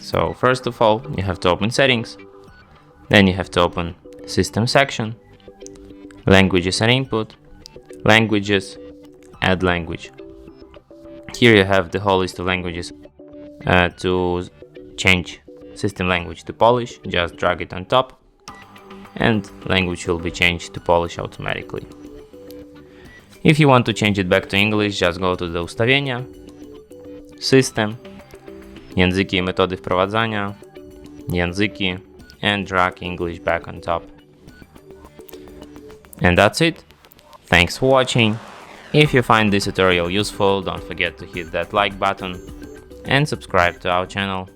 So first of all, you have to open settings, then you have to open system section, languages and input, languages, add language. Here you have the whole list of languages. To change system language to Polish, just drag it on top and language will be changed to Polish automatically. If you want to change it back to English, just go to the ustawienia, system, języki i metody wprowadzania, języki, and drag English back on top. And that's it. Thanks for watching. If you find this tutorial useful, don't forget to hit that like button and subscribe to our channel.